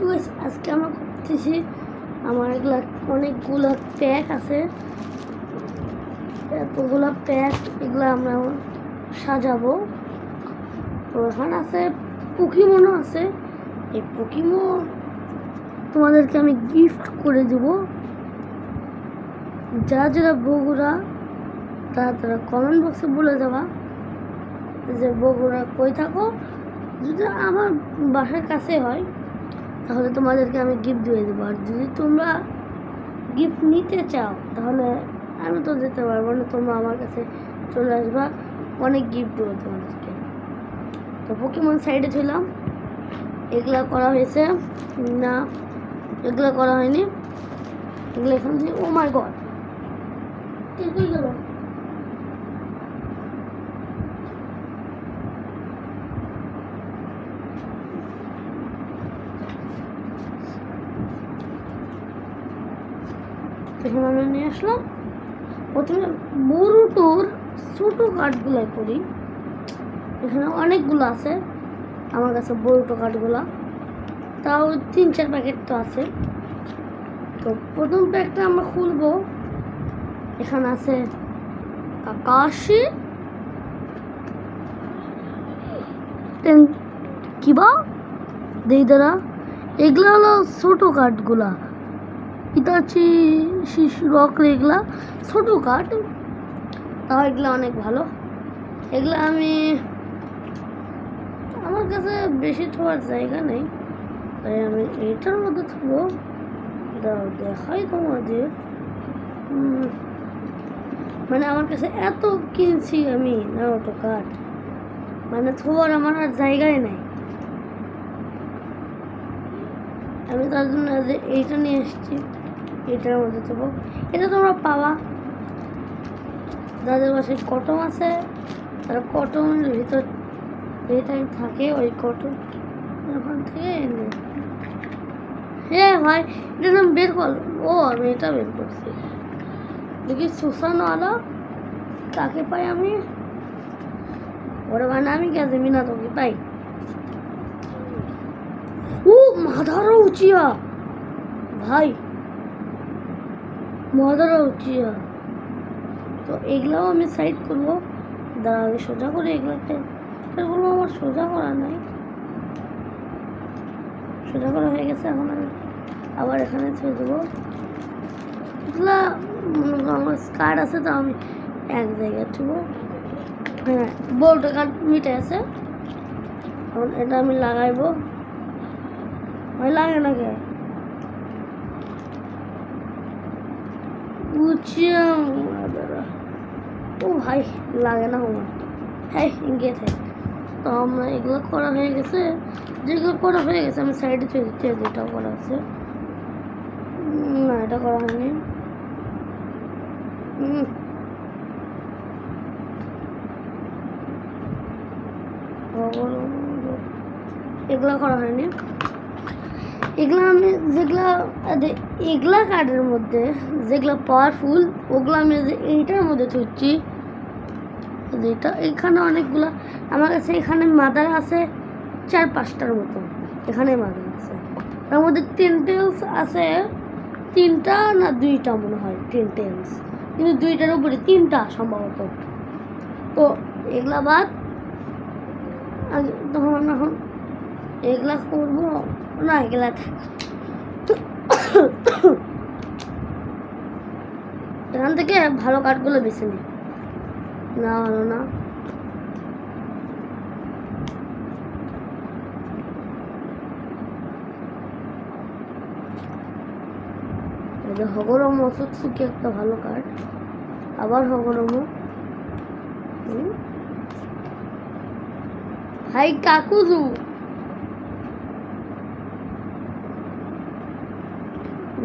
তো আজকে আমরা করতেছি, আমার এগুলা অনেকগুলো প্যাক আছে, এতগুলো প্যাক, এগুলো আমরা সাজাবো। তো এখানে আছে পোকেমনও আছে। এই পোকেমন তোমাদেরকে আমি গিফট করে দেব। যারা যারা বগুড়া তারা কমেন্ট বক্সে বলে দেওয়া যে বগুড়া কই থাকো। যদি আমার বাসার কাছে হয় তাহলে তোমাদেরকে আমি গিফট দিয়ে দেবো। আর যদি তোমরা গিফট নিতে চাও তাহলে আমি তো যেতে পারবো না, তোমরা আমার কাছে চলে আসবা, অনেক গিফট দেবো তোমাদেরকে। তো পোকেমন সাইডে ছিলাম, এগুলা করা হয়েছে না, এগুলা করা হয়নি, এগুলো এখান থেকে। ও মাই গড, কে কই গেল? এখানে আমরা নিয়ে আসলাম। প্রথমে বড়টোর ছোটো কাঠগুলাই করি। এখানে অনেকগুলো আছে আমার কাছে বড়টো কাঠগুলা, তাও 3-4 প্যাকেট তো আছে। তো প্রথম প্যাকটা আমরা খুলবো। এখানে আছে কাকাশি, কিবা দেইদারা, এগুলা হলো ছোটো কাঠগুলা। ইতাচি শিশু রক, এগুলা ছোটো কাঠ, তাও এগুলা অনেক ভালো। এগুলা আমার কাছে বেশি থোয়ার জায়গা নেই, তাই আমি এইটার মধ্যে থবো। দেখাই তোমাদের, মানে আমার কাছে এত কিনছি আমি না ওটা কাঠ, মানে থোয়ার আমার আর জায়গায় নেই। আমি তার জন্য যে এইটা নিয়ে এসেছি, এটার মধ্যে থবো। এটা তোমরা পাওয়া, যাদের বাসায় কটন আছে তারা কটনের ভিতর যেটাই থাকে ওই কটন ওখান থেকে এনে। হ্যাঁ ভাই, এটা নাম বের কর। ও আমি এটা বের করছি, দেখি সুসানওয়ালা কাকে পাই আমি। ওরে মানে আমি গেছি মিনা তোকে পাই। ও মাদারও উচিয়া ভাই, মাদারও উচিয়া। তো এগুলাও আমি সাইড করবো, দাঁড়া আগে সোজা করে এগুলোকে। এগুলো আমার সোজা করা নাই, সোজা করা হয়ে গেছে। এখন আমি আবার এখানে ছেড়ে দেবো। এগুলা আমার কার্ড আছে, তো আমি এক জায়গায় থুবো। হ্যাঁ, বোর্ড কার্ড মিটে আছে। এখন এটা আমি লাগাইবো। ভাই লাগে না কে ও ভাই, লাগে না আমার। হ্যাঁ ইঙ্গে থাকে। তো আমরা এগুলো করা হয়ে গেছে, যেগুলো করা হয়ে গেছে আমি সাইডে চলে দিচ্ছি। যেটাও করা আছে না, এটা করা হয়নি। এগুলো করা হয়নি। এগুলো আমি এগুলা কার্ডের মধ্যে যেগুলো পাওয়ারফুল ওগুলো আমি এইটার মধ্যে থুচ্ছি। যেটা এখানে অনেকগুলো আমার কাছে, এখানে মাদার আছে 4-5টার মতো। এখানে মাদার আছে, তার মধ্যে 10 টেলস আছে 3টা না 2টা মনে হয় 10 টেলস, কিন্তু 2টার উপরে 3টা সম্ভবত। তো এগুলা বাদ, তখন এখন এগুলা করবো না, এগুলা এখান থেকে ভালো কাঠগুলো বেছে নিই। না ভালো না, হগরম অসুখী একটা ভালো কাঠ। আবার হগরম ভাই কাকুজু,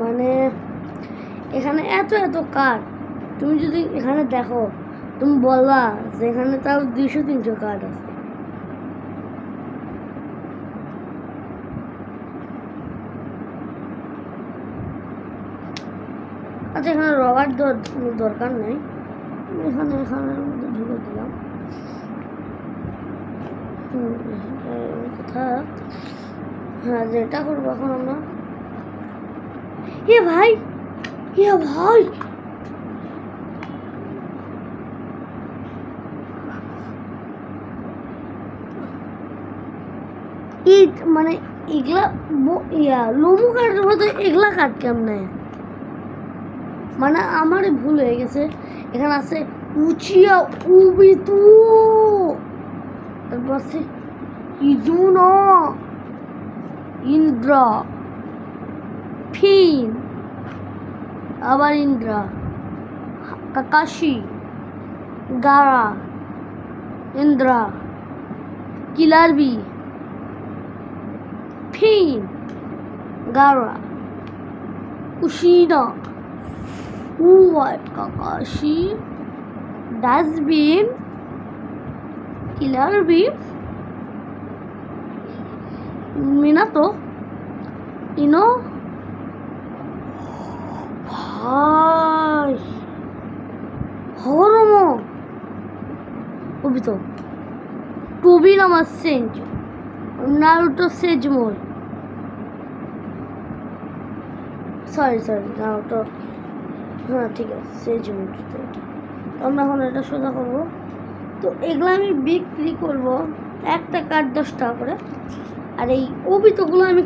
মানে এখানে এত এত কাঠ, তুমি যদি এখানে দেখো তুমি বলবা যে এখানে তাও 200-300 কাঠ আছে। আচ্ছা, এখানে রবার দরকার নেই, এখানের মধ্যে ঢুকে দিলাম। কথা হ্যাঁ যেটা করবো এখন আমরা এ ভাই ইট মানে এগুলা লোমো কাটার মতো এগুলা কাট কেমনে মানে আমার ভুল হয়ে গেছে এখানে আছে উচিয়া উবিতু তারপর আছে ইজুনো ইন্দ্রা ফিন আবার Indra Kakashi Gaara Indra Killer Bee ফিন গারা উশিনা উয়াট Kakashi dustbin Killer Bee Minato Ino ভাই হরমো ওবিতো টোবিরামা সেঞ্জ নারুটো সেজমোর সরি নারুটো হ্যাঁ ঠিক আছে সেজমোর আমরা এখন এটা সোজা করবো তো এগুলো আমি বিক্রি করবো একটা কাঠ 10 টাকা করে আর এই ওবিতোগুলো আমি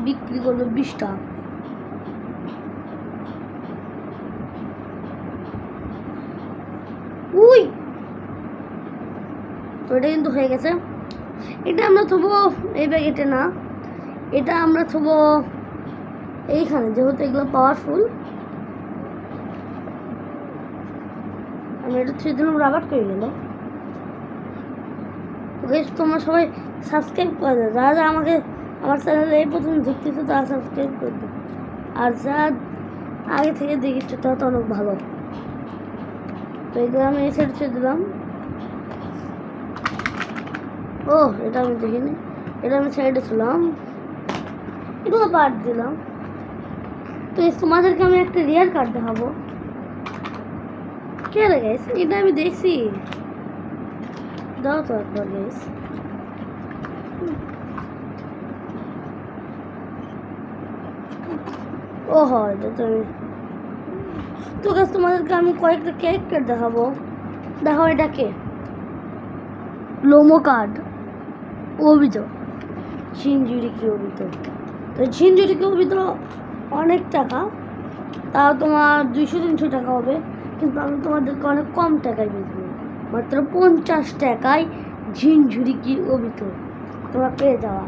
বিক্রি করবো 20 টাকা উই তো এটা কিন্তু হয়ে গেছে এটা আমরা থবো এই প্যাকেটে না এটা আমরা থবো এইখানে যেহেতু এগুলো পাওয়ারফুল আমি এটা থুয়ে দিলাম রাবার করে গেল ওকে তোমরা সবাই সাবস্ক্রাইব করে দাও যারা আমাকে আমার চ্যানেলে এই প্রথম দেখতেছো তারা সাবস্ক্রাইব করে দাও আর যা আগে থেকে দেখিচ্ছ তা তো অনেক ভালো তো এগুলো আমি এই সাইড ছুঁয়ে দিলাম ও এটা আমি দেখিনি এটা আমি সাইডে ছিলাম এগুলো বাদ দিলাম তো তোমাদেরকে আমি একটা রিয়ার কার্ড দেখাবো কে রে গাইস এটা আমি দেখছি দাও তো একবার গাইস ও হয় এটা তো আমি তো গাছ তোমাদেরকে আমি কয়েকটা ক্যারেক্টার দেখাবো দেখো এটা কে লোমো কার্ড ওবিতো ঝিনঝুরিকি ওবিতো তো ঝিনঝুরিকি ওবিতো অনেক টাকা তাও তোমার 200-300 টাকা হবে কিন্তু আমি তোমাদেরকে অনেক কম টাকায় বেচবো মাত্র 50 টাকায় ঝিনঝুরিকি ওবিতো তোমরা পেয়ে যাওয়া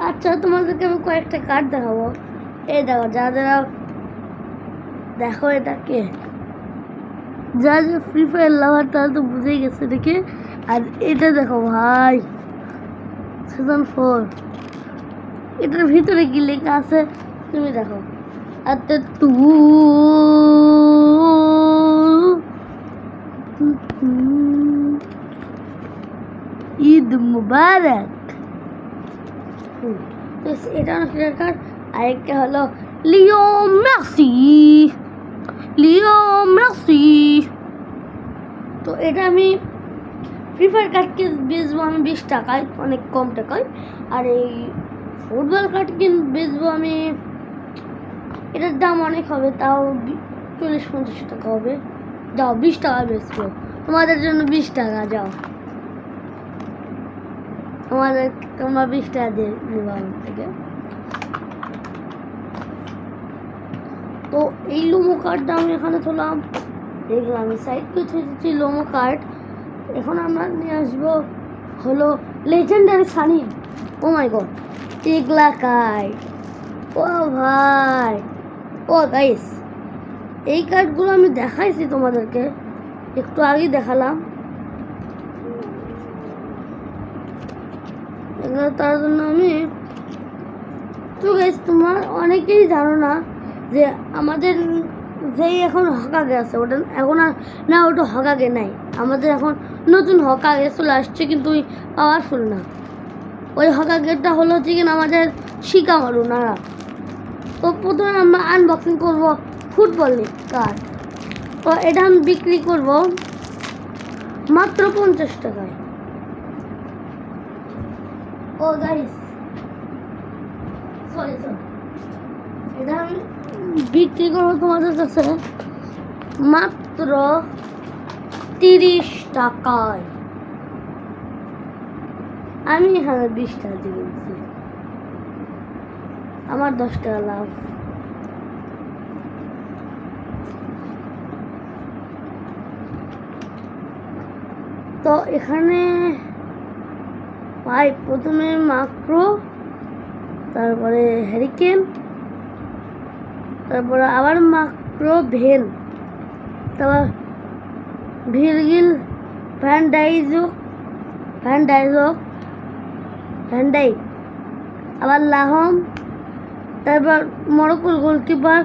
আচ্ছা তোমাদেরকে আমি কয়েকটা কার্ড দেখাবো এই দেখো যারা দেখো এটা কে যা যে ফ্রি ফায়ার লাভার তারা তো বুঝেই গেছে দেখে আর এটা দেখো ভাই সিজন 4 এটার ভিতরে কি লেখা আছে তুমি দেখো আচ্ছা তু ঈদ মুবারক এটা অনেক কার্ড আরেকটা হলো লিও মেসি তো এটা আমি ফ্রি ফায়ার কার্ডকে বেচবো আমি 20 টাকায় অনেক কম টাকায় আর এই ফুটবল কার্ড বেচবো আমি এটার দাম অনেক হবে তাও 40-50 টাকা হবে যাও 20 টাকা বেচবো তোমাদের জন্য 20 টাকা যাও তোমরা 20 টাকা দিয়ে নেবো আমার থেকে তো এই লোমো কার্ডটা আমি এখানে তোলাম দেখলাম আমি সাইড করে দিচ্ছি লোমো কার্ড এখন আমরা নিয়ে আসবো হলো লেজেন্ডারি সানি ও মাই গড টিগলা কার্ড ও ভাই ও গাইস এই কার্ডগুলো আমি দেখাইছি তোমাদেরকে একটু আগেই দেখালাম এগুলো তার জন্য আমি তো গাইস তোমরা অনেকেই জানো না যে আমাদের যেই এখন হকাগে আছে ওটা এখন আর না ওটা হকাগে নাই আমাদের এখন নতুন হকাগে চলে আসছে কিন্তু ওই পাওয়ারফুল না ওই হকাগেটা হলো চিকেন আমাদের শিকামারু নারা তো প্রথমে আমরা আনবক্সিং করবো ফুটবল কার্ড তো এটা আমি বিক্রি করব মাত্র 50 টাকায় ও গাইস সরি এটা আমি বিক্রি করবো তোমাদের কাছে মাত্র 30 টাকায়। আমি এখানে 20 টাকা দিয়ে কিনছি, আমার 10 টাকা লাভ। তো এখানে পাই প্রথমে মাক্রো, তারপরে হ্যারিকেন, তারপরে আবার মাক্রো ভেন, তারপর ভিরগিল ভ্যান্ডাইক, আবার লাহম, তারপর মরক্কোর গোলকিপার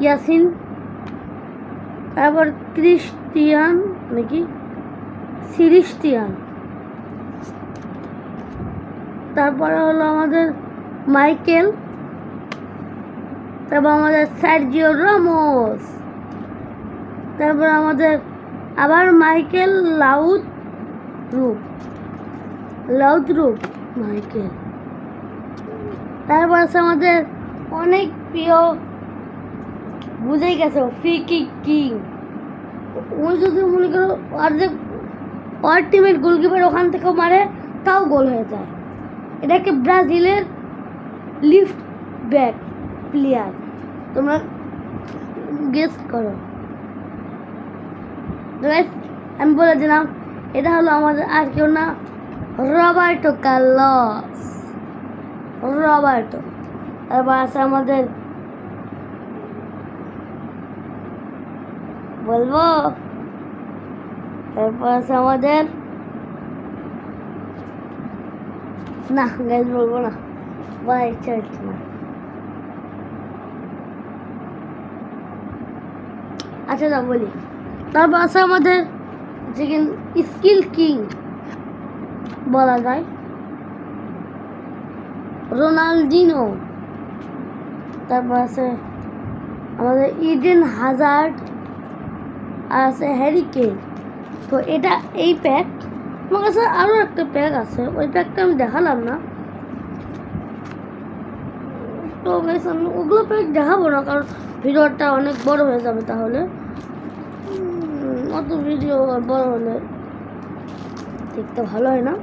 ইয়াসিন, তারপর সিরিস্টিয়ান, তারপরে হলো আমাদের মাইকেল, তারপর আমাদের সার্জিও রামোস, তারপর আমাদের আবার মাইকেল লাউদ্রুপ মাইকেল, তারপর আছে আমাদের অনেক প্রিয়, বুঝেই গেছে ফ্রি কিং। ওই যদি মনে করো আর যে আলটিমেট গোলকিপার ওখান থেকেও মারে তাও গোল হয়ে যায়। এটাকে ব্রাজিলের লিফট ব্যাক প্লেয়ার, তোমরা গেস করো। আমি বলে দিলাম এটা হলো আমাদের আর কেউ না, রবার্টো কার্লোস। তারপর আছে আমাদের বলবো, তারপর আছে আমাদের না গাইজ বলবো না, বলা ইচ্ছা হচ্ছে না। আচ্ছা যা বলি, তারপর আছে আমাদের যেখানে স্কিল কিং বলা যায় রোনাল্ডিনো, তারপর আছে আমাদের ইডেন হাজার্ড, আর আছে হ্যারিকেন। তো এটা এই প্যাক, আমার কাছে আরও একটা প্যাক আছে, ওই প্যাকটা আমি দেখালাম না। তো গাইস আমি ওগুলো প্যাক দেখাবো না, কারণ ভিডিওটা অনেক বড় হয়ে যাবে, তাহলে অত ভিডিও বড় হলে দেখতে ভালো হয় না।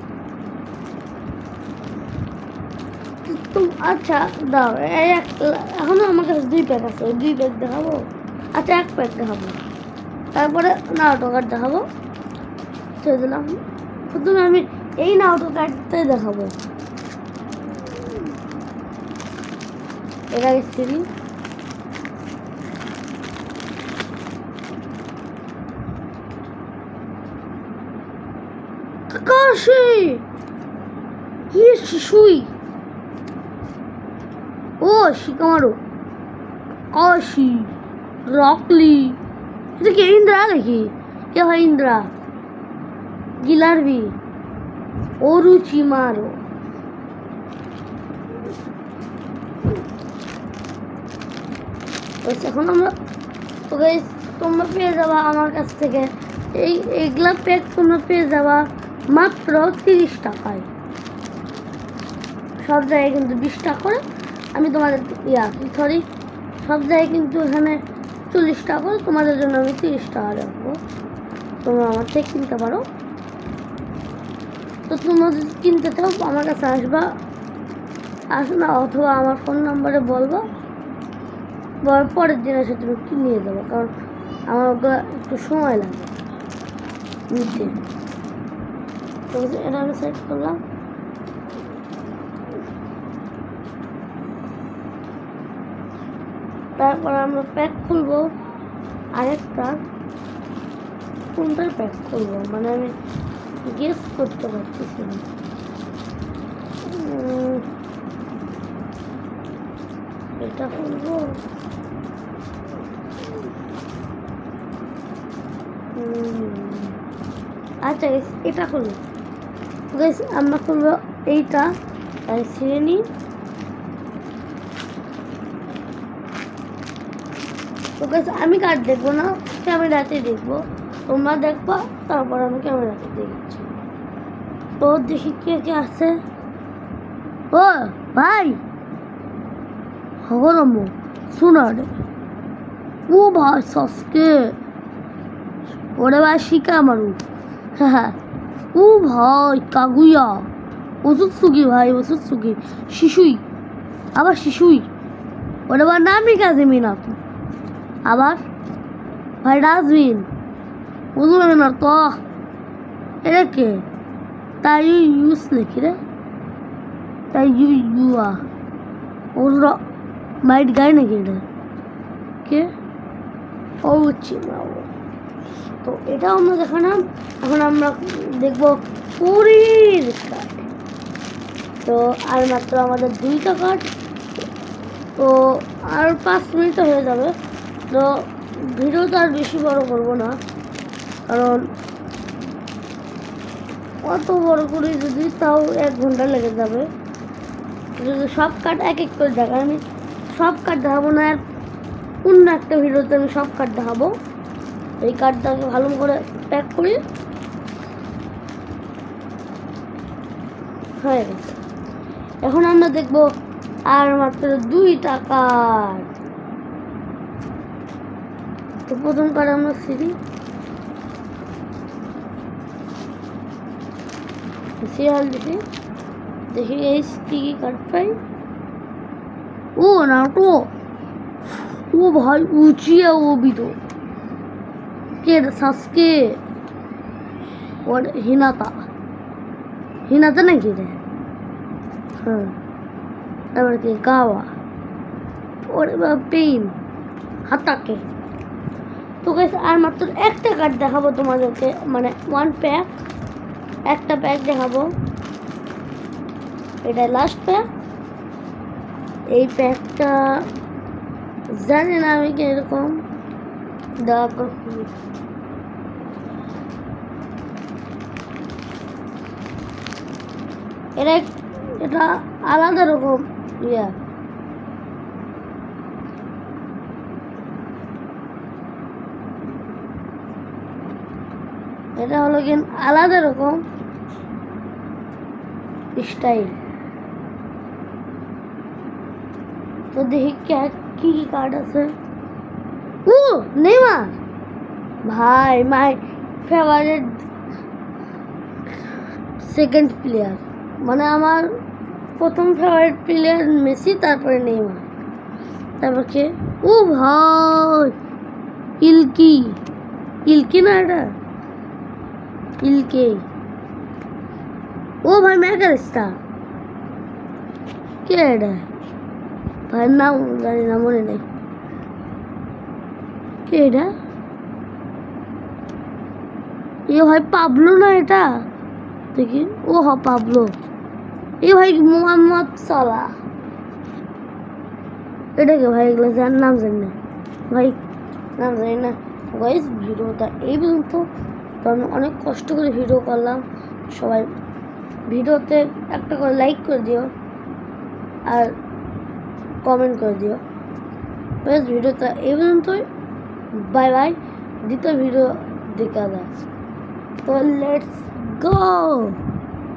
আচ্ছা দাও, এখনো আমার কাছে 2 প্যাক আছে, ওই 2 প্যাক দেখাবো। আচ্ছা 1 প্যাক দেখাবো, তারপরে নাওটো কার্ড দেখাবো। ছেড়ে দিলাম, প্রথমে আমি এই নাওটো কার্ডটাই দেখাবো। এটা সিরি, কাকাশি শিশুই, ও শিকামারো, কাশি, রকলি, এটা কি ইন্দ্রা নাকি? কে হয় ইন্দ্রা? গিলারভি, ওরুচিমারো। এখন আমরা তোমরা পেয়ে যাবা আমার কাছ থেকে এইগুলা প্যাক তোমরা পেয়ে যাবা মাত্র 30 টাকায়। সব জায়গায় কিন্তু 20 টাকা করে, আমি তোমাদের সব জায়গায় কিন্তু এখানে 40 টাকা করে, তোমাদের জন্য আমি 30 টাকা রাখবো, তোমরা আমার থেকে কিনতে পারো। তো তোমরা যদি কিনতে চাও আমার কাছে না, অথবা আমার ফোন নাম্বারে বলবো, পরের দিন এসে তুমি নিয়ে যাবো, কারণ আমার ওগুলো একটু সময় লাগে নিতে। তো এটা আমি সেট করলাম। তারপর আমরা প্যাক খুলবো আরেকটা, কোনটার প্যাক খুলবো মানে আমি গেস করতে পারতেছি না। এটা খুলবো, আচ্ছা এটা খুলবো। আমরা খুলবো এইটা, তাই ছিঁড়ে নিই। তো আমি কার্ড দেখবো না, ক্যামেরাতে দেখবো, তোমরা দেখবা, তারপর আমি ক্যামেরাতে দেখছি। তো দেখি কে কে আছে। ও ভাই হগরম শোনা রে ও ভাই সসকে ওরে ভাই শিকা মারু হ্যাঁ ও ভাই কাগুয়া ওষুধ সুগি ভাই ওষুধ সুগি শিশুই আবার শিশুই ওরে ভাই নামই কাজে মিনা তো আবার ভাই ডাস্টবিন বুঝলো না তো এটা কে তাই ইউজ নাকি রে তাই ইউয়া ওর মাইট গায় নাকি এটা কে ও চিনা তো এটাও আমরা দেখালাম এখন আমরা দেখবো পুরীর কার্ড তো আর মাত্র আমাদের 2টা কার্ড তো আর 5 মিনিট হয়ে যাবে তো ভিডিওটা আর বেশি বড় করবো না কারণ অত বড় করে যদি তাও 1 ঘন্টা লেগে যাবে যদি সব কার্ড এক এক করে দেখাই আমি সব কার্ড দেখাবো না আর অন্য একটা ভিডিওতে আমি সব কার্ড দেখাবো এই কার্ডটাকে ভালো করে প্যাক করি হয়ে গেছে এখন আমরা দেখবো আর মাত্র 2টা কার্ড তো প্রথম কার্ড আমরা সিরিয়াল দেখি দেখি এই কি কার্ড পাই ও নাটো ও ভাই উচিয়া ও भी तो के সাসকে और হিনাতা নাকি রে হ্যাঁ তারপর কি গাওয়া ওরে পেইন হাতাকে তো গাইস আর মাত্র একটা কার্ড দেখাবো তোমাদেরকে মানে 1 প্যাক একটা প্যাক দেখাবো এটা লাস্ট প্যাক এই প্যাকটা জানি না আমি কিরকম দেখো এটা আলাদা রকম ইয়া এটা হলো কি আলাদা রকম স্টাইল তো দেখি কি কার্ড আছে ও নেইমার ভাই মাই ফেভারিট সেকেন্ড প্লেয়ার মানে আমার প্রথম ফেভারিট প্লেয়ার মেসি তারপরে নেইমার তারপর কে ও ভাই ইলকি না এটা ইলকে ও ভাই ম্যাকারিস্টার কে এটা ভাই নাম জানি না মনে নেই কে এটা এ ভাই পাবলো না এটা দেখি ও হ পাবলো এ ভাই মোহাম্মদ সালাহ এটাকে ভাই এগুলো নাম জানি না ভাই নাম জানি না গাইস ভিডিওটা এই পর্যন্ত তো আমি অনেক কষ্ট করে ভিডিও করলাম সবাই ভিডিওতে একটা করে লাইক করে দিও আর কমেন্ট করে দিও বেশ ভিডিওটা এই পর্যন্তই বাই বাই দ্বিতীয় ভিডিও দেখা যায় তো লেটস গো